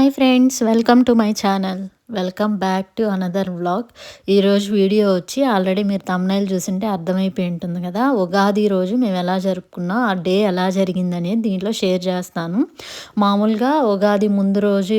Hi friends, welcome to my channel. Welcome back to another vlog. ఈరోజు video వచ్చి already మీరు thumbnail చూసుంటే అర్థమైపోయి ఉంటుంది కదా! ఉగాది రోజు మేము ఎలా జరుపుకున్నాం, ఆ డే ఎలా జరిగిందనేది దీంట్లో షేర్ చేస్తాను. మామూలుగా ఉగాది ముందు రోజు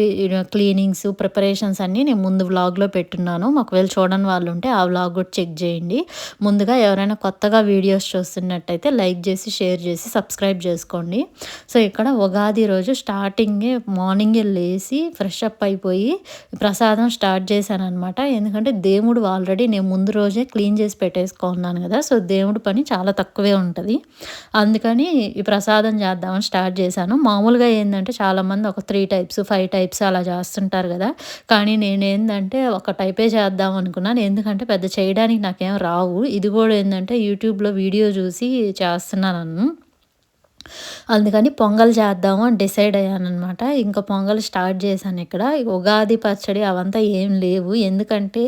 క్లీనింగ్స్, ప్రిపరేషన్స్ అన్నీ నేను ముందు వ్లాగ్‌లో పెట్టున్నాను. ఒకవేళ చూడని వాళ్ళు ఉంటే ఆ వ్లాగ్ కూడా చెక్ చేయండి. ముందుగా ఎవరైనా కొత్తగా వీడియోస్ చూస్తున్నట్టయితే లైక్ చేసి, షేర్ చేసి, సబ్స్క్రైబ్ చేసుకోండి. సో, ఇక్కడ ఉగాది రోజు స్టార్టింగే మార్నింగే లేసి ఫ్రెష్ అప్ అయిపోయి ప్రసాదం స్టార్ట్ చేశాననమాట. ఎందుకంటే దేవుడు ఆల్రెడీ నేను ముందు రోజే క్లీన్ చేసి పెట్టేసుకున్నాను కదా! సో, దేవుడి పని చాలా తక్కువే ఉంటది. అందుకని ఈ ప్రసాదం చేద్దామని స్టార్ట్ చేశాను. మామూలుగా ఏందంటే చాలామంది ఒక 3 టైప్స్, 5 టైప్స్ అలా చేస్తుంటారు కదా! కానీ నేనేందంటే ఒక టైపే చేద్దాం అనుకున్నాను. ఎందుకంటే పెద్ద చేయడానికి నాకేం రావు. ఇది కూడా ఏందంటే యూట్యూబ్‌లో వీడియో చూసి చేస్తున్నాను. అందుకని పొంగల్ చేద్దాము అని డిసైడ్ అయ్యాననమాట. ఇంకా పొంగల్ స్టార్ట్ చేశాను ఇక్కడ. ఉగాది పచ్చడి అవంతా ఏం లేవు. ఎందుకంటే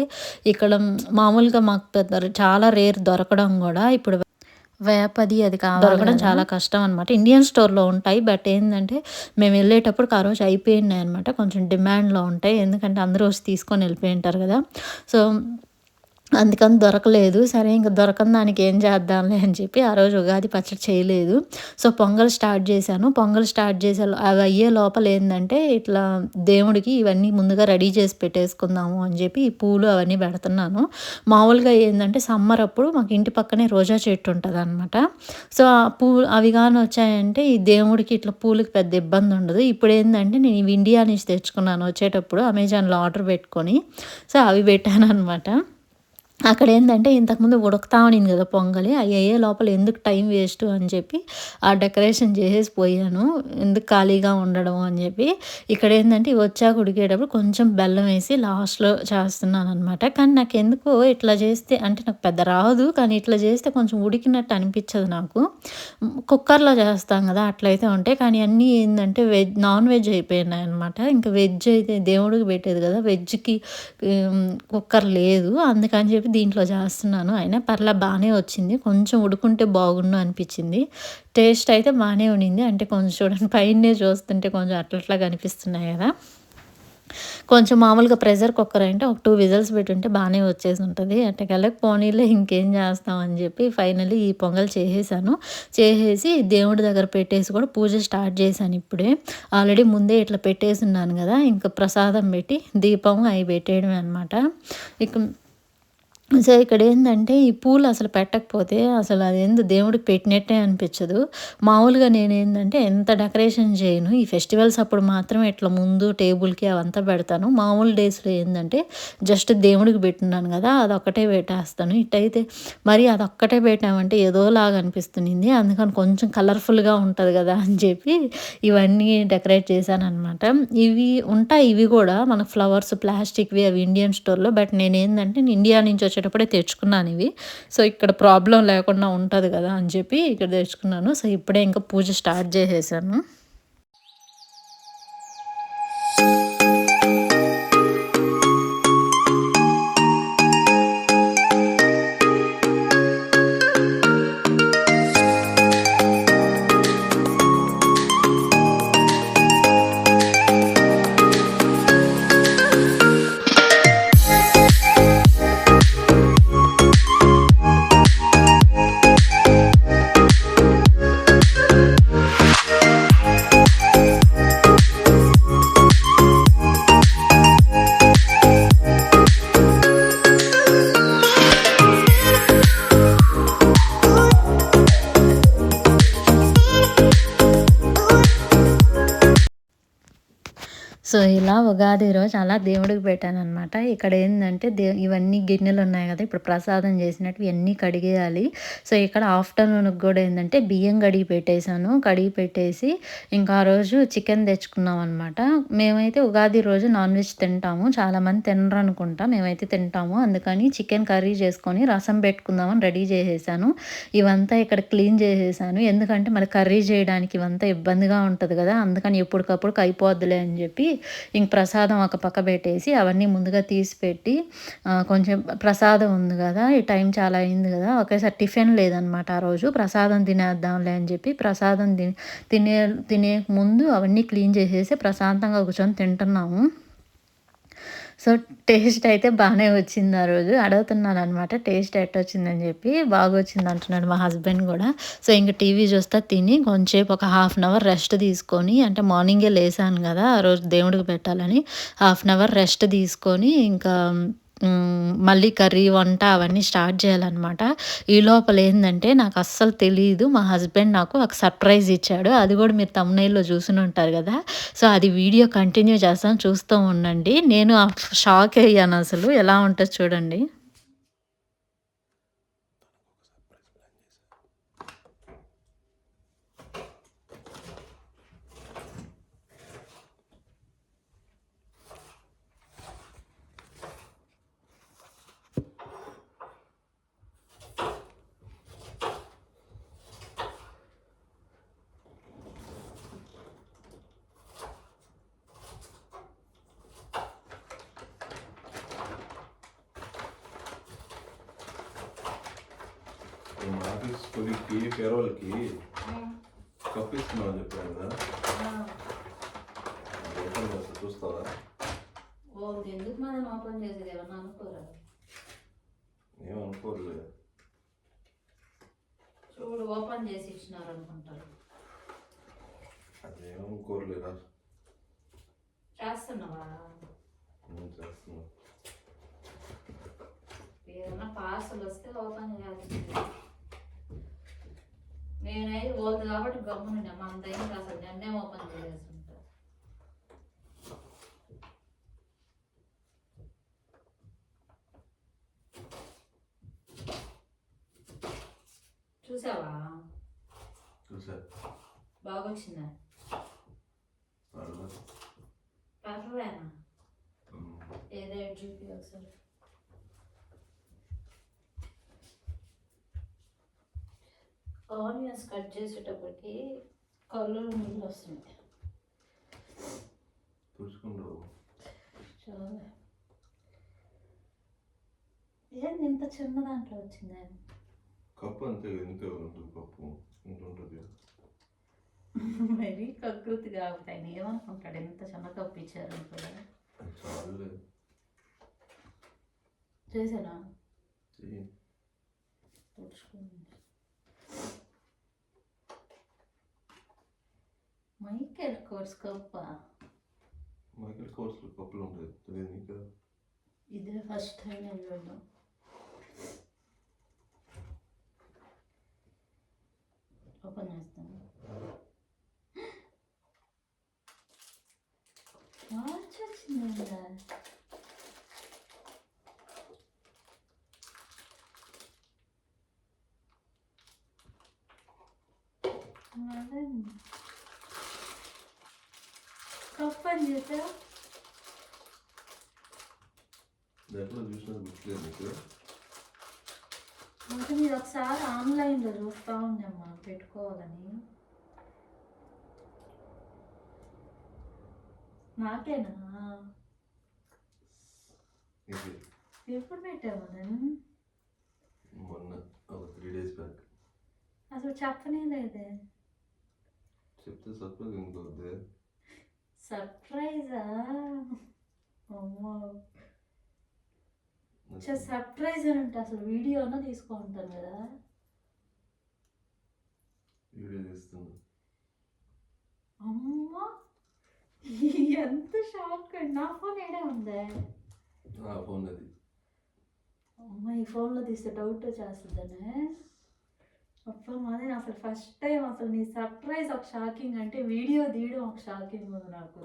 ఇక్కడ మామూలుగా మాకు చాలా రేర్ దొరకడం గూడా. ఇప్పుడు వేపది అది కావాలి దొరకడం గదా! చాలా కష్టం అనమాట. ఇండియన్ స్టోర్‌లో ఉంటాయి. బట్ ఏందంటే మేము వెళ్ళేటప్పటికి ఆ రోజు అయిపోయినాయనమాట. కొంచెం డిమాండ్‌లో ఉంటాయి. ఎందుకంటే అందరూ వచ్చి తీసుకొని వెళ్ళిపోయింటారు గదా! సో, అందుకని దొరకలేదు. సరే ఇంక దొరకని దానికి ఏం చేద్దాంలే అని చెప్పి ఆ రోజు ఉగాది పచ్చడి చేయలేదు. సో, పొంగల్ స్టార్ట్ చేశాను. పొంగల్ స్టార్ట్ చేసే అవి అయ్యే లోపల ఏందంటే ఇట్లా దేవుడికి ఇవన్నీ ముందుగా రెడీ చేసి పెట్టేసుకుందాము అని చెప్పి ఈ పూలు అవన్నీ పెడుతున్నాను. మామూలుగా ఏందంటే సమ్మర్ అప్పుడు మాకు ఇంటి పక్కనే రోజా చెట్టు ఉంటదనమాట. సో, ఆ అవి గాని వచ్చాయంటే ఈ దేవుడికి ఇట్లా పూలకి పెద్ద ఇబ్బంది ఉండదు. ఇప్పుడేందంటే నేను ఇవి ఇండియా నుంచి తెచ్చుకున్నాను వచ్చేటప్పుడు అమెజాన్‌లో ఆర్డర్ పెట్టుకొని. సో, అవి పెట్టాననమాట. అక్కడేందంటే ఇంతకుముందు ఉడుకుతా ఉన్నింది గదా పొంగలి. అయ్యే లోపల ఎందుకు టైం వేస్టు అని చెప్పి ఆ డెకరేషన్ చేసేసి పోయాను. ఎందుకు ఖాళీగా ఉండడం అని చెప్పి. ఇక్కడేందంటే ఇవి వచ్చాక ఉడికేటప్పుడు కొంచెం బెల్లం వేసి లాస్ట్‌లో చేస్తున్నాననమాట. కానీ నాకెందుకో ఇట్లా చేస్తే అంటే నాకు పెద్ద రాదు. కానీ ఇట్లా చేస్తే కొంచెం ఉడికినట్టు అనిపించదు నాకు. కుక్కర్‌లో చేస్తాం గదా! అట్లయితే ఉంటాయి. కానీ అన్నీ ఏందంటే నాన్ వెజ్ అయిపోయినాయనమాట. ఇంకా వెజ్ అయితే దేవుడికి పెట్టేది గదా! వెజ్‌కి కుక్కర్ లేదు. అందుకని చెప్పి దీంట్లో చేస్తున్నాను. అయినా బానే వచ్చింది. కొంచెం ఉడుకుంటే బాగుండు అనిపించింది. టేస్ట్ అయితే బానే ఉండింది. అంటే కొంచెం చూడండి పైనే చూస్తుంటే కొంచెం అట్లా అట్లా కనిపిస్తున్నాయి గదా! కొంచెం మామూలుగా ప్రెషర్ కుక్కర్ అంటే ఒక 2 విజిల్స్ పెట్టుంటే బానే వచ్చేసుంటది. ఎట్టకేలకు పోనీలే ఇంకేం చేస్తాం అని చెప్పి ఫైనల్లీ ఈ పొంగల్ చేసేసాను. చేసేసి దేవుడి దగ్గర పెట్టేసి కూడా పూజ స్టార్ట్ చేశాను ఇప్పుడే. ఆల్రెడీ ముందే ఇట్లా పెట్టేసున్నాను గదా! ఇంకా ప్రసాదం పెట్టి దీపం అయి పెట్టేయడమే అనమాట. ఇక సో, ఇక్కడేందంటే ఈ పూలు అసలు పెట్టకపోతే అసలు అదేందో దేవుడికి పెట్టినట్టే అనిపించదు. మామూలుగా నేనేందంటే ఎంత డెకరేషన్ చేయను. ఈ ఫెస్టివల్స్ అప్పుడు మాత్రమే ఇట్లా ముందు టేబుల్‌కి అవంతా పెడతాను. మామూలు డేస్‌లో ఏందంటే జస్ట్ దేవుడికి పెట్టున్నాను గదా! అదొక్కటే పెట్టేస్తాను. ఇటైతే మరి అదొక్కటే పెట్టామంటే ఏదోలాగా అనిపిస్తున్నింది. అందుకని కొంచెం కలర్‌ఫుల్‌గా ఉంటది గదా! అని చెప్పి ఇవన్నీ డెకరేట్ చేశాననమాట. ఇవి గూడా మనకు ఫ్లవర్స్ ప్లాస్టిక్‌వి అవి ఇండియన్ స్టోర్‌లో. బట్ నేనేందంటే ఇండియా నుంచి వచ్చేటప్పుడే తెచ్చుకున్నాను ఇవి. సో, ఇక్కడ ప్రాబ్లమ్ లేకుండా ఉంటది గదా! అని చెప్పి ఇక్కడ తెచ్చుకున్నాను. సో, ఇప్పుడే ఇంకా పూజ స్టార్ట్ చేసేసాను. సో, ఇలా ఉగాది రోజు అలా దేవుడికి పెట్టాననమాట. ఇక్కడ ఏందంటే ఇవన్నీ గిన్నెలున్నాయి గదా! ఇప్పుడు ప్రసాదం చేసినట్టు ఇయన్నీ కడిగేయాలి. సో, ఇక్కడ ఆఫ్టర్‌నూన్‌కి గూడా ఏందంటే బియ్యం కడిగి పెట్టేశాను. కడిగి పెట్టేసి ఇంకా ఆ రోజు చికెన్ తెచ్చుకున్నామనమాట. మేమైతే ఉగాది రోజు నాన్ వెజ్ తింటాము. చాలామంది తినరనుకుంటా. మేమైతే తింటాము. అందుకని చికెన్ కర్రీ చేసుకొని రసం పెట్టుకుందామని రెడీ చేసేసాను. ఇవంతా ఇక్కడ క్లీన్ చేసేసాను. ఎందుకంటే మళ్ళీ కర్రీ చేయడానికి ఇవంతా ఇబ్బందిగా ఉంటది గదా! అందుకని ఎప్పటికప్పుడు అయిపోద్దిలే అని చెప్పి ఇంక ప్రసాదం ఒక పక్క పెట్టేసి అవన్నీ ముందుగా తీసి పెట్టి కొంచెం ప్రసాదం ఉంది కదా, ఈ టైం చాలా అయింది కదా, ఒకేసారి టిఫిన్ లేదనమాట ఆ రోజు. ప్రసాదం తినేద్దాంలే అని చెప్పి ప్రసాదం తినే ముందు అవన్నీ క్లీన్ చేసేసి ప్రశాంతంగా కూర్చొని తింటున్నాము. సో, టేస్ట్ అయితే బానే వచ్చింది ఆ రోజు. అడుగుతున్నాననమాట టేస్ట్ ఎట్టొచ్చిందని చెప్పి. బాగొచ్చింది అంటున్నాడు మా హస్బెండ్ గూడా. సో, ఇంక టీవీ చూస్తా తిని కొంచెంసేపు ఒక హాఫ్ అన్ అవర్ రెస్ట్ తీసుకొని, అంటే మార్నింగే లేసాను గదా, ఆ రోజు దేవుడికి పెట్టాలని హాఫ్ అన్ అవర్ రెస్ట్ తీసుకొని ఇంకా మళ్ళీ కర్రీ, వంట అవన్నీ స్టార్ట్ చేయాలనమాట. ఈ లోపల ఏందంటే నాకు అస్సలు తెలీదు. మా హస్బెండ్ నాకు ఒక సర్ప్రైజ్ ఇచ్చాడు. అది గూడా మీరు థంబ్‌నెయిల్‌లో చూసునుంటారు గదా! సో, అది వీడియో కంటిన్యూ చేస్తాను చూస్తూ ఉండండి. నేను షాక్ అయ్యానసలు. ఎలా ఉంటదో చూడండి. మా ఆఫీస్ కొలీగ్‌కి ఫేర్‌వెల్‌కి కప్పిస్తున్నామని చెప్పాను కదా! అది ఓపెన్ చేస్తా చూస్తావా? ఎందుకు మనం ఓపెన్ చేసేది, ఏమన్నా అనుకోరా? ఏమనుకోరులే. చూడు ఓపెన్ చేసి ఇచ్చినారు అనుకుంటారు. అదేమనుకోరులేరా. చేస్తున్నావా? చేస్తున్నా. ఏదన్నా పార్సల్ వస్తే ఓపెన్ చేయాల్సింది. నేనైతే ఓల్ది కాబట్టి గమ్మునుండే, మన దగ్గర అసలు నన్నే ఓపెన్ చేసేస్తుంటా. చూసావా? చూసా. బాగొచ్చిందా? పర్లేదు. పర్లేనా? ఏదో చూపి ఒకసారి. ఆనియన్స్ కట్ చేసేటప్పటికి కళ్ళు నీళ్ళు వస్తుంది. చూసుకుంటావు. చాలా ఏంది ఇంత చిన్న దాంట్లో వచ్చింది? కప్పు అంతే ఎంత ఉంటుంది, కప్పు ఇంత ఉంటుంది. మరీ కకృతి కాబట్టి ఆయన ఏమనుకుంటాడు, ఎంత చిన్న కప్పు ఇచ్చారు అనుకోడా. చాలు చేసానా చెయ్యి. తుడుచుకోండి. మైకేల్ కోర్స్ కప్పా? మైకేల్ కోర్స్లో కప్పులు ఉంటాయి, తెలియదు నీకు? ఇదే ఫస్ట్ టైం నేను చూడడం. ఓపెన్ చేస్తాను. మార్చి వచ్చిందా? కప్ అని చేసా. దాంట్లో చూసినా గుర్తులేదు నీకు? అంటే మీరు ఒకసారి ఆన్లైన్లో చూస్తూ ఉండమ్మా పెట్టుకోవాలని. నాకేనా? ఎప్పుడు పెట్టావా నేను? మొన్న ఒక 3 days బ్యాక్. అసలు చెప్పనే లేదే. చెప్తే సర్ప్రైజ్ ఇంకోద్దే. సర్ప్రైజా? అమ్మో, సర్ప్రైజ్ అని అంటే అసలు వీడియో అన్నా తీసుకుంటాను కదా. వీడియో తీస్తున్నా. అమ్మా ఎంత షాక్ అండి. నా ఫోన్ ఏడే ఉందే? నా ఫోన్ అది. అమ్మ ఈ ఫోన్లో తీస్తే డౌట్ వచ్చేస్తుందనే. అప్ప మాది అసలు ఫస్ట్ టైం అసలు నీ సర్ప్రైజ్ ఒక షాకింగ్, అంటే వీడియో తీయడం ఒక షాకింగ్ ఉంది నాకు.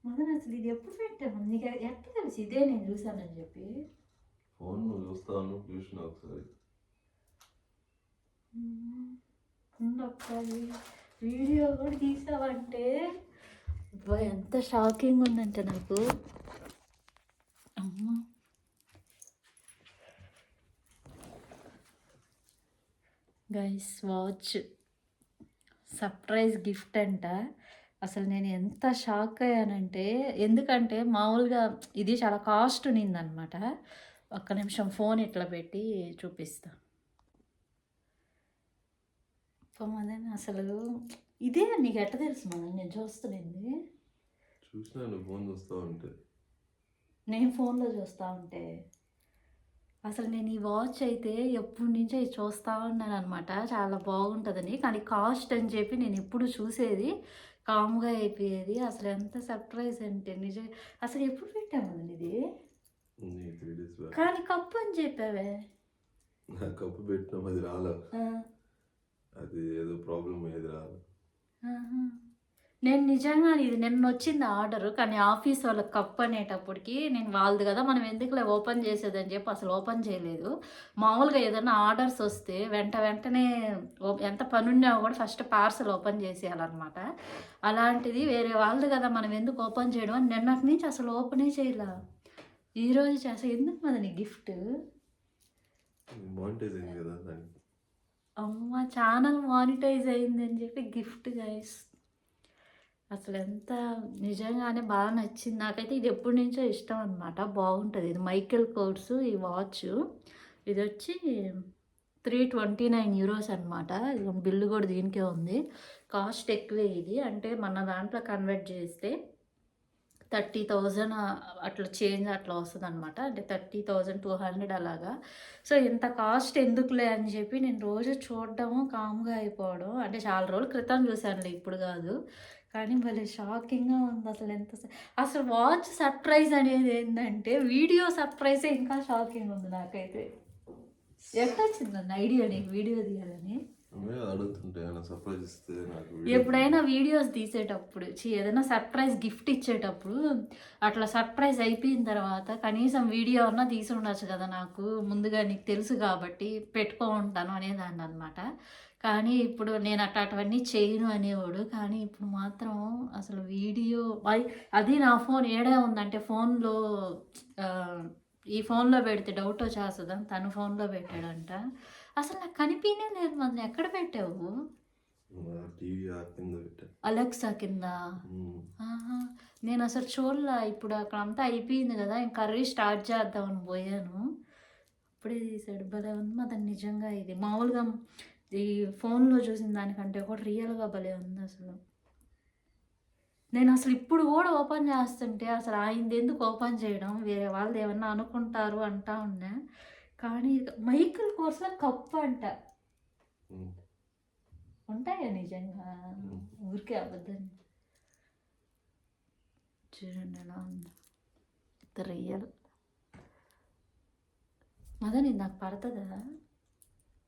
మదన్ అసలు ఇది ఎప్పుడు పెట్టాము నీకు ఎట్లా తెలిసి ఇదే నేను చూసానని చెప్పి? ఫోన్ నువ్వు చూస్తాను, చూసిన ఒకసారి. ఒకసారి వీడియో కూడా తీసావంటే ఎంత షాకింగ్ ఉందంటే నాకు. అమ్మ గైస్ వాచ్, సర్ప్రైజ్ గిఫ్ట్ అంట. అసలు నేను ఎంత షాక్ అయ్యానంటే, ఎందుకంటే మామూలుగా ఇది చాలా కాస్ట్ ఉన్నిందనమాట. ఒక్క నిమిషం ఫోన్ ఇట్లా పెట్టి చూపిస్తా. మదన్ అసలు ఇదే నీకెట్ట తెలుసు మదన్ నేను చూస్తునింది? చూసినా నువ్వు ఫోన్ చూస్తా ఉంటే. నేను ఫోన్‌లో చూస్తా ఉంటే. అసలు నేను ఈ వాచ్ అయితే ఎప్పటినుంచో ఇది చూస్తా ఉన్నాననమాట. చాలా బాగుంటదని. కానీ కాస్ట్ అని చెప్పి నేనెప్పుడు చూసేది. కామ్‌గా అయిపోయేది. అసలు ఎంత సర్ప్రైజ్ అంటే అసలు ఎప్పుడు పెట్టావు మదన్ ఇది? నీ 3 డేస్ బ్యాక్. కానీ కప్పు అని చెప్పావే. నా కప్పు పెట్టినాం అది రాలా. ఆ! అది ఏదో ప్రాబ్లమ్ అయ్యేది రాలా. ఆహా! నేను నిజంగానే ఇది నిన్నొచ్చింది ఆర్డరు. కానీ ఆఫీస్ వాళ్ళకి కప్ అనేటప్పటికి నేను వాళ్ళది కదా! మనం ఎందుకులే ఓపెన్ చేసేదని చెప్పి అసలు ఓపెన్ చేయలేదు. మామూలుగా ఏదైనా ఆర్డర్స్ వస్తే వెంటనే ఎంత పనున్నా కూడా ఫస్ట్ పార్సెల్ ఓపెన్ చేసేయాలనమాట. అలాంటిది వేరే వాళ్ళది కదా! మనం ఎందుకు ఓపెన్ చేయడం అని నిన్నటి నుంచి అసలు ఓపెనే చేయలా. ఈరోజు చేసా ఎందుకు మదని గిఫ్ట్? మానిటైజ్ అయింది కదా దానికి. అమ్మ! ఛానల్ మానిటైజ్ అయిందని చెప్పి గిఫ్ట్ గైస్. అసలెంత నిజంగానే బాగా నచ్చింది. నాకైతే ఇది ఎప్పటినుంచో ఇష్టం అనమాట. బాగుంటది. ఇది మైకెల్ కోర్స్ ఈ వాచు. ఇదొచ్చి €329 అనమాట. ఇదిగో బిల్లు కూడా దీనికే ఉంది. కాస్ట్ ఎక్కువే ఇది. అంటే మన దాంట్లో కన్వర్ట్ చేస్తే 30,000 అట్లా చేంజ్ అట్లా వస్తదనమాట. అంటే 30,200 అలాగా. సో, ఇంత కాస్ట్ ఎందుకులే అని చెప్పి నేను రోజు చూడడము, కామ్‌గా అయిపోవడం. అంటే చాలా రోజుల క్రితం చూశానులే ఇప్పుడు గాదు. కానీ భలే షాకింగ్‌గా ఉంది అసలు అసలు వాచ్ సర్ప్రైజ్ అనేది ఏందంటే వీడియో సర్ప్రైజే ఇంకా షాకింగ్ ఉంది నాకైతే. ఎట్టొచ్చిందన్న ఐడియా నీకు వీడియో తీయాలని? నువ్వే అడుగుతుంటే ఏమైనా సర్ప్రైజ్ ఇస్తే నాకు ఎప్పుడైనా వీడియోస్ తీసేటప్పుడు ఏదైనా సర్ప్రైజ్ గిఫ్ట్ ఇచ్చేటప్పుడు అట్లా సర్ప్రైజ్ అయిపోయిన తర్వాత కనీసం వీడియో అన్నా తీసి ఉండొచ్చు కదా నాకు ముందుగా నీకు తెలుసు కాబట్టి పెట్టుకో ఉంటాను అనేదాన్ని అనమాట. కానీ ఇప్పుడు నేను అట్లాంటివన్నీ చేయను అనేవాడు. కానీ ఇప్పుడు మాత్రం అసలు వీడియో అది నా ఫోన్ ఏడే ఉందంటే ఫోన్లో ఈ ఫోన్లో పెడితే డౌట్ వచ్చేస్తుందని తను ఫోన్లో పెట్టాడంట. అసలు నాకు కనిపియనే లేదు మళ్ళీ ఎక్కడ పెట్టావు? టీవీ కింద పెట్టా. అలెక్సా కింద. ఆహా! నేనసలు చూడలా. ఇప్పుడు అక్కడంతా అయిపోయింది గదా! ఇంక కర్రీ స్టార్ట్ చేద్దామని బోయాను. అప్పుడే తీసాడు. భలే ఉంది మదన్ నిజంగా ఇది. మామూలుగా ఈ ఫోన్‌లో చూసిన దానికంటే కూడా రియల్‌గా భలే ఉందసలు. నేనసలు ఇప్పుడు గూడా ఓపెన్ చేస్తుంటే అసలు ఆయనదెందుకు ఓపెన్ చేయడం? వేరే వాళ్ళదేమన్నా అనుకుంటారు అంటా ఉన్నా. కానీ మైకిల్ కోర్స్‌లో కప్పంట. ఉంటాయా నిజంగా? ఊరికే అబద్ధం. చూడండి ఎలా ఉందో. ఇంత రియల్. మదన్ ఇది నాకు పడతదా?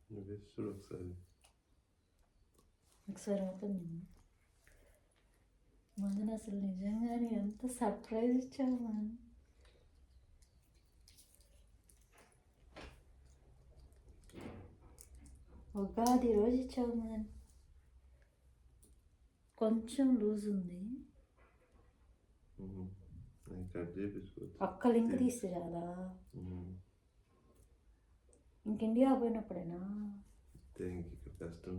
చూడు ఒకసారి. ఒకసారి ఓపెన్ చెయ్యి. మదన్ అసలు నిజంగానే ఎంత సర్ప్రైజ్ ఇచ్చావు మదన్. ఉగాది రోజు ఇచ్చావు మదన్. కొంచెం లూజ్ ఉంది. కట్ చేయించుకోవచ్చు. ఒక్క లింక్ తీస్తే చాలా. ఇంక ఇండియా పోయినప్పుడేనా? కష్టం.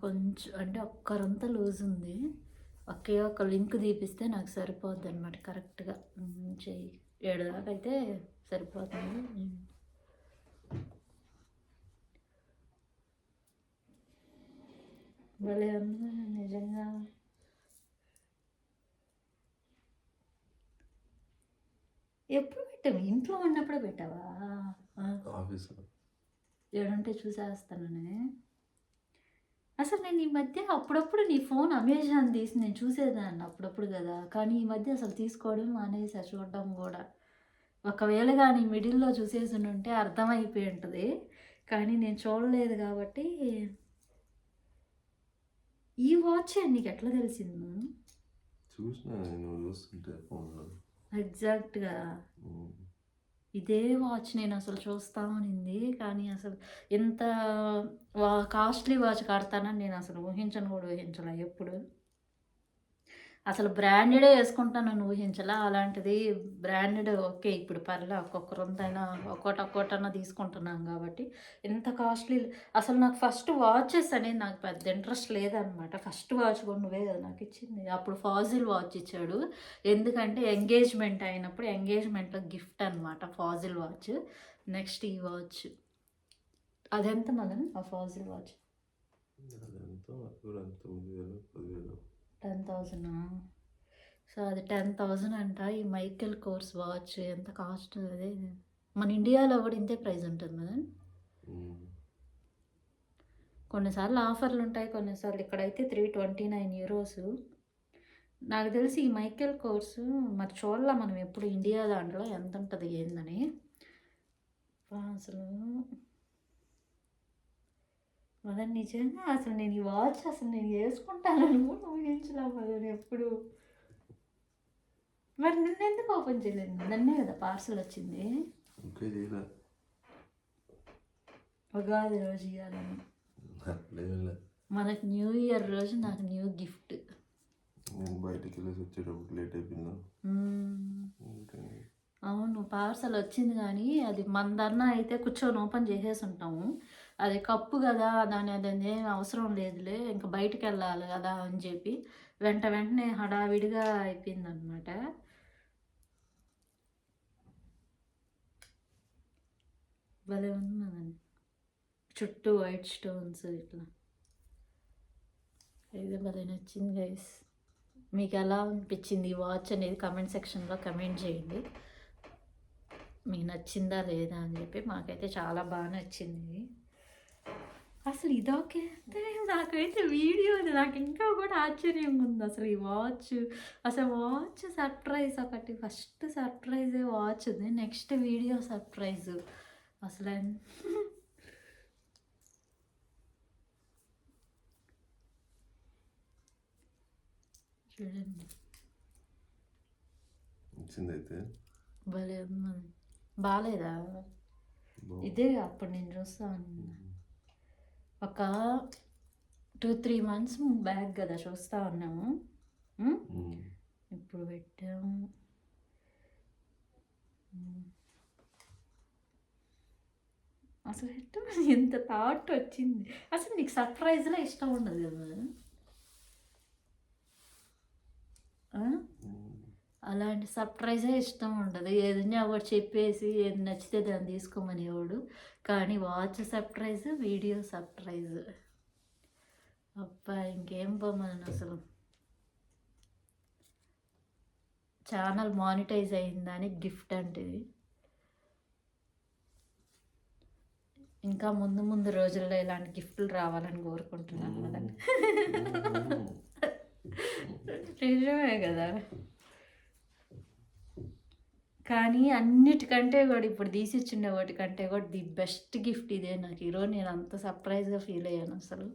కొంచెం అంటే ఒక్కరంతా లూజ్ ఉంది. ఒకే ఒక లింక్ తీపిస్తే నాకు సరిపోద్ది అనమాట కరెక్ట్గా. చెయ్యి 7 దాకా అయితే సరిపోతుంది. భలే ఉంది నిజంగా. ఎప్పుడు పెట్టావు? ఇంట్లో ఉన్నప్పుడే పెట్టావా? ఆఫీస్లో ఏడంటే చూసేస్తానని. అసలు నేను ఈ మధ్య అప్పుడప్పుడు నీ ఫోన్ అమెజాన్ తీసి నేను చూసేదాన్ని అప్పుడప్పుడు కదా. కానీ ఈ మధ్య అసలు తీసుకోవడం మానేసా చూడడం కూడా. ఒకవేళ కానీ మిడిల్‌లో చూసేసుంటే అర్థమైపోయి ఉంటది. కానీ నేను చూడలేదు కాబట్టి ఈ వాచే నీకెట్లా తెలిసింది? చూసినా నేను చూస్తుంటే ఫోన్లో. ఎగ్జాక్ట్‌గా. ఇదే వాచ్ నేను అసలు చూస్తా ఉన్నింది. కానీ అసలు ఇంత కాస్ట్‌లీ వాచ్ కడతానని నేను అసలు ఊహించను కూడా ఊహించలే ఎప్పుడు. అసలు బ్రాండెడే వేసుకుంటానని ఊహించలా. అలాంటిది బ్రాండెడ్ ఓకే. ఇప్పుడు పర్లే ఒక్కొక్కరంతైనా ఒక్కోటన్నా తీసుకుంటున్నాం కాబట్టి ఇంత కాస్ట్‌లీ అసలు నాకు ఫస్ట్ వాచెస్ అనేది నాకు పెద్ద ఇంట్రెస్ట్ లేదనమాట. ఫస్ట్ వాచ్ కూడా నువ్వే కదా నాకు ఇచ్చింది. అప్పుడు ఫాజిల్ వాచ్ ఇచ్చాడు. ఎందుకంటే ఎంగేజ్‌మెంట్ అయినప్పుడు ఎంగేజ్‌మెంట్‌లో గిఫ్ట్ అనమాట ఫాజిల్ వాచ్. నెక్స్ట్ ఈ వాచ్. అదెంత మదన్ ఆ ఫాజిల్ వాచ్? అదంతా కూడా 9,000, 10,000. 10,000 సో అది 10,000 అంట. ఈ మైకెల్ కోర్స్ వాచ్ ఎంత కాస్ట్ అదే మన ఇండియాలో కూడా ఇంతే ప్రైస్ ఉంటుంది కదా. కొన్నిసార్లు ఆఫర్లు ఉంటాయి, కొన్నిసార్లు ఇక్కడైతే 329 యూరోస్. నాకు తెలిసి ఈ మైకెల్ కోర్సు మరి చూడాల మనం ఎప్పుడు ఇండియా దాంట్లో ఎంత ఉంటుంది ఏందని. అసలు మదన్ నిజంగా అసలు నేను ఈ వాచ్ అసలు నేను వేసుకుంటానని కూడా ఊహించలే మదన్ ఎప్పుడు. మరి నిన్నెందుకు ఓపెన్ చేయలేదు? నిన్నే కదా పార్సల్ వచ్చింది. ఇంకా చేయలే. ఉగాది రోజు ఇవ్వాలని. లేదు, మనకు న్యూ ఇయర్ రోజు నాకు న్యూ గిఫ్ట్. నేను బయటికి వెళ్ళేసి వచ్చేటప్పుడు లేట్ అయిపోయిందా. అవును, పార్సల్ వచ్చింది కానీ అది మందన్నా అయితే కూర్చొని ఓపెన్ చేసేసి ఉంటాము. అది కప్పు కదా, దాని అదేం అవసరం లేదులే ఇంకా బయటికి వెళ్ళాలి కదా అని చెప్పి వెంటనే హడావిడిగా అయిపోయింది అనమాట. భలే ఉన్నదండి, చుట్టూ వైట్ స్టోన్స్ ఇట్లా. ఇది భలే నచ్చింది గైస్. మీకు ఎలా అనిపించింది ఈ వాచ్ అనేది కమెంట్ సెక్షన్లో కమెంట్ చేయండి. మీకు నచ్చిందా లేదా అని చెప్పి. మాకైతే చాలా బాగా నచ్చింది. అసలు ఇదొకే నాకైతే వీడియో నాకు ఇంకా కూడా ఆశ్చర్యంగా ఉంది అసలు ఈ వాచ్. అసలు వాచ్ సర్ప్రైజ్ ఒకటి, ఫస్ట్ సర్ప్రైజే వాచ్, నెక్స్ట్ వీడియో సర్ప్రైజ్. అసలు చూడండి వచ్చిందైతే భలే ఉన్నది. బాగాలేదా? ఇదే అప్పుడు నేను చూస్తాను ఒక 2-3 months బ్యాక్ కదా చూస్తా ఉన్నాము. ఇప్పుడు పెట్టాము. అసలు ఎంత థాట్ వచ్చింది. అసలు నీకు సర్ప్రైజ్లో ఇష్టం ఉండదు కదా. అలాంటి సర్ప్రైజే ఇష్టం ఉండదు. ఏదైనా ఒకటి చెప్పేసి ఏది నచ్చితే దాన్ని తీసుకోమనేవాడు. కానీ వాచ్ సర్ప్రైజ్, వీడియో సర్ప్రైజ్, అబ్బా ఇంకేం పోమని. అసలు ఛానల్ మానిటైజ్ అయిందని గిఫ్ట్ అంటే ఇది. ఇంకా ముందు రోజుల్లో ఇలాంటి గిఫ్ట్లు రావాలని కోరుకుంటున్నాను కదండి. నిజమే కదా. కానీ అన్నిటికంటే కూడా ఇప్పుడు తీసిచ్చిండే వాటికంటే కూడా ది బెస్ట్ గిఫ్ట్ ఇదే నాకు. ఈరోజు నేను అంత సర్ప్రైజ్గా ఫీల్ అయ్యాను అసలు.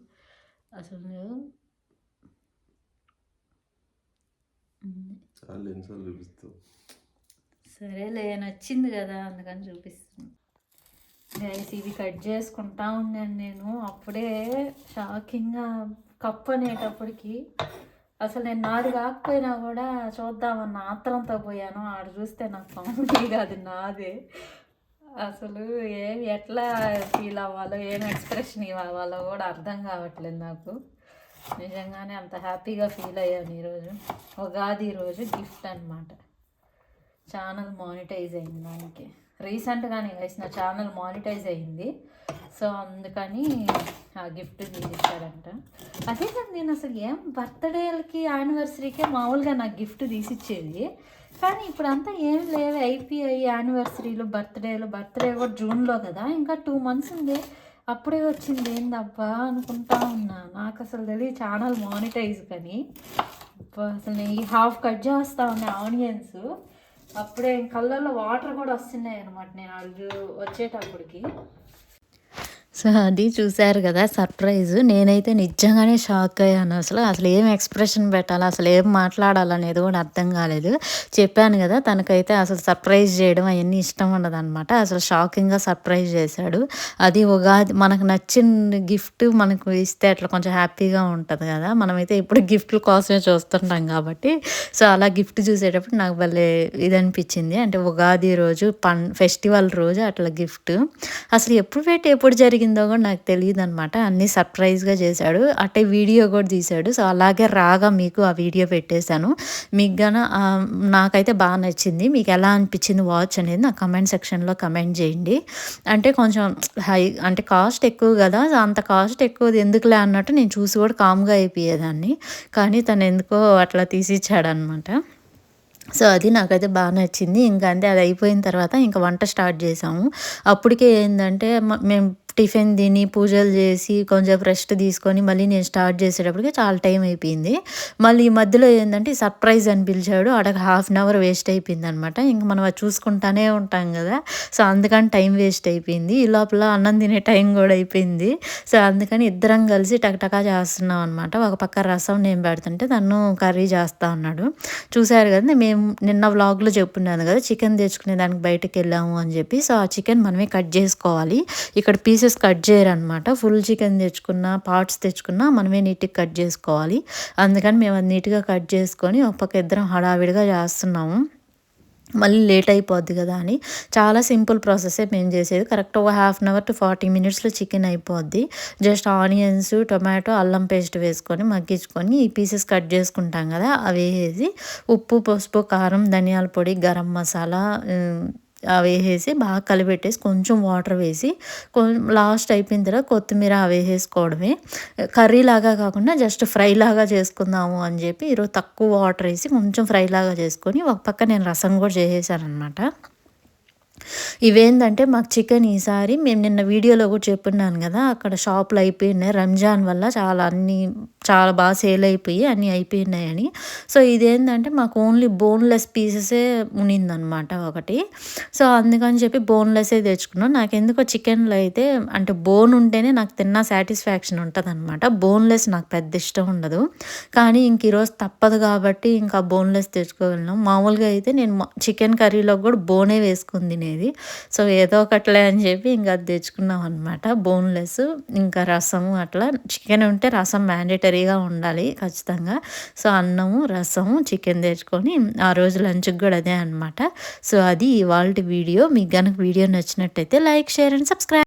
సరేలే నచ్చింది కదా అందుకని చూపిస్తాను. గైస్ ఇవి కట్ చేసుకుంటా ఉన్నాను నేను. అప్పుడే షాకింగ్గా కప్పు అనేటప్పటికి అసలు నేను నాది కాకపోయినా కూడా చూద్దామన్న ఆత్రంతో పోయాను. ఆడ చూస్తే నాకు కామెడీగా అది నాదే. అసలు ఎట్లా ఫీల్ అవ్వాలో, ఏం ఎక్స్ప్రెషన్ ఇవ్వాలో కూడా అర్థం కావట్లేదు నాకు. నిజంగానే అంత హ్యాపీగా ఫీల్ అయ్యాను ఈరోజు. ఉగాది రోజు గిఫ్ట్ అనమాట. ఛానల్ మానిటైజ్ అయింది దానికి రీసెంట్గానే గైస్. నా ఛానల్ మానిటైజ్ అయింది, సో అందుకని ఆ గిఫ్ట్ తీసిచ్చాడంట. అదే కదా నేను అసలు ఏం బర్త్డేలకి యానివర్సరీకే మామూలుగా నాకు గిఫ్ట్ తీసిచ్చేది. కానీ ఇప్పుడు అంతా ఏం లేవు. అయిపోయాయి యానివర్సరీలు, బర్త్డే కూడా జూన్లో కదా, ఇంకా 2 months ఉంది. అప్పుడే వచ్చింది ఏందబ్బా అనుకుంటా ఉన్నా. నాకు అసలు తెలియదు ఛానల్ మానిటైజ్ కానీ. అసలు నేను ఈ హాఫ్ కట్ చేస్తా ఉన్నాయి ఆనియన్స్. అప్పుడే కళ్ళల్లో వాటర్ కూడా వస్తున్నాయి అనమాట నేను వాళ్ళు వచ్చేటప్పటికి. సో, అది చూసారు గదా! సర్ప్రైజు. నేనైతే నిజంగానే షాక్ అయ్యాను అసలు. అసలేం ఎక్స్‌ప్రెషన్ పెట్టాలా, అసలేం మాట్లాడాలనేది గూడా అర్థం గాలేదు. చెప్పాను గదా! తనకైతే అసలు సర్ప్రైజ్ జేయడం అయన్నీ ఇష్టం ఉండదనమాట. అసలు షాకింగ్‌గా సర్ప్రైజ్ జేశాడు. అది ఉగాది మనకు నచ్చిన గిఫ్ట్ మనకు ఇస్తే అట్లా కొంచెం హ్యాపీగా ఉంటది గదా! మనమైతే ఎప్పుడు గిఫ్ట్‌ల కోసమే చూస్తుంటాం గాబట్టి, సో, అలా గిఫ్ట్ చూసేటప్పుడు నాకు భలే ఇదనిపిచ్చింది. అంటే ఉగాది రోజు ఫెస్టివల్ రోజు అట్లా గిఫ్ట్. అసలు ఎప్పుడు పెట్టి ఎప్పుడు జరిగిందో గూడా నాకు తెలీదనమాట. అన్నీ సర్ప్రైజ్‌గా చేశాడు. అట్టే వీడియో గూడా తీశాడు. సో, అలాగే రాగా మీకు ఆ వీడియో పెట్టేశాను. మీకు గాన నాకైతే బా నచ్చింది. మీకెలా అనిపిచ్చింది వాచ్ అనేది నాకు కమెంట్ సెక్షన్‌లో కమెంట్ జేయండి. అంటే కొంచెం హై అంటే కాస్ట్ ఎక్కువ గదా! అంత కాస్ట్ ఎక్కువది ఎందుకులే అన్నట్టు నేను చూసి గూడా కామ్‌గా అయిపోయేదాన్ని. కానీ తనెందుకో అట్లా తీసిచ్చాడనమాట. సో, అది నాకైతే బా నచ్చింది. ఇంక అంతే అది అయిపోయిన తర్వాత ఇంక వంట స్టార్ట్ చేశాము. అప్పటికే ఏందంటే మేము టిఫిన్ తిని, పూజలు చేసి, కొంచెంసేపు రెస్ట్ తీసుకొని, మళ్ళీ నేను స్టార్ట్ చేసేటప్పటికి చాలా టైం అయిపోయింది. మళ్ళీ ఈ మధ్యలో ఏందంటే సర్ప్రైజ్ అని పిలిచాడు. ఆడ హాఫ్ అన్ అవర్ వేస్ట్ అయిపోయిందనమాట. ఇంక మనం అది చూసుకుంటానే ఉంటాం గదా! సో, అందుకని టైం వేస్ట్ అయిపోయింది. ఈ లోపల అన్నం తినే టైం గూడా అయిపోయింది. సో, అందుకని ఇద్దరం కలిసి టకటకా చేస్తున్నాం అనమాట. ఒక పక్క రసం నేను పెడుతుంటే తను కర్రీ చేస్తా ఉన్నాడు. చూసారు కదా! మేము నిన్న వ్లాగ్‌లో చెప్పున్నాను కదా! చికెన్ తెచ్చుకునే దానికి బయటికెళ్ళాము అని చెప్పి. సో, ఆ చికెన్ మనమే కట్ చేసుకోవాలి. ఇక్కడ పీసెస్ కట్ చేయరనమాట. ఫుల్ చికెన్ తెచ్చుకున్నా, పార్ట్స్ తెచ్చుకున్నా మనమే నీట్‌గా కట్ చేసుకోవాలి. అందుకని మేము అది నీట్‌గా కట్ చేసుకొని ఒక పక్క ఇద్దరం హడావిడిగా చేస్తున్నాము. మళ్ళీ లేట్ అయిపోద్ది గదా అని. చాలా సింపుల్ ప్రాసెసే మేము చేసేది. కరెక్ట్ ఒక హాఫ్ అన్ అవర్ టు 40 మినిట్స్‌లో చికెన్ అయిపోద్ది. జస్ట్ ఆనియన్స్, టొమాటో, అల్లం పేస్ట్ వేసుకొని మగ్గించుకొని ఈ పీసెస్ కట్ చేసుకుంటాం గదా! అవేసేసి ఉప్పు, పసుపు, కారం, ధనియాల పొడి, గరం మసాలా అవేసేసి బాగా కలిపెట్టేసి కొంచెం వాటర్ వేసి లాస్ట్ అయిపోయిన తర్వాత కొత్తిమీర అవేసేసుకోవడమే. కర్రీలాగా కాకుండా జస్ట్ ఫ్రైలాగా చేసుకుందాము అని చెప్పి ఈరోజు తక్కువ వాటర్ ఏసి కొంచెం ఫ్రైలాగా చేసుకొని ఒక పక్క నేను రసం కూడా చేసేసాననమాట. ఇవేందంటే మాకు చికెన్ ఈసారి మేము నిన్న వీడియోలో కూడా చెప్పున్నాను గదా! అక్కడ షాపులో అయిపోయినాయి. రంజాన్ వల్ల చాలా బాగా సేల్ అయిపోయి అన్నీ అయిపోయినాయని. సో, ఇదేందంటే మాకు ఓన్లీ బోన్‌లెస్ పీసెసే ఉన్నిందనమాట ఒకటి. సో, అందుకని చెప్పి బోన్‌లెస్సే తెచ్చుకున్నాం. నాకెందుకో చికెన్‌లో అయితే అంటే బోన్ ఉంటేనే నాకు తిన్న సాటిస్ఫాక్షన్ ఉంటదనమాట. బోన్‌లెస్ నాకు పెద్ద ఇష్టం ఉండదు. కానీ ఇంక ఈరోజు తప్పదు కాబట్టి ఇంకా బోన్‌లెస్ తెచ్చుకోగలిగినాం. మామూలుగా అయితే నేను చికెన్ కర్రీలో కూడా బోనే వేసుకొని తినేది. సో, ఏదో ఒకటిలే అని చెప్పి ఇంక అది తెచ్చుకున్నాం అనమాట. బోన్‌లెస్ ఇంకా రసము అట్లా చికెన్ ఉంటే రసం మ్యాండేటరీగా ఉండాలి ఖచ్చితంగా. సో, అన్నము, రసము, చికెన్ తెచ్చుకొని ఆ రోజు లంచ్‌కి కూడా అదే అనమాట. సో, అది ఇవాల్టి వీడియో. మీకు గనక వీడియో నచ్చినట్టయితే లైక్, షేర్ అండ్ సబ్స్క్రైబ్.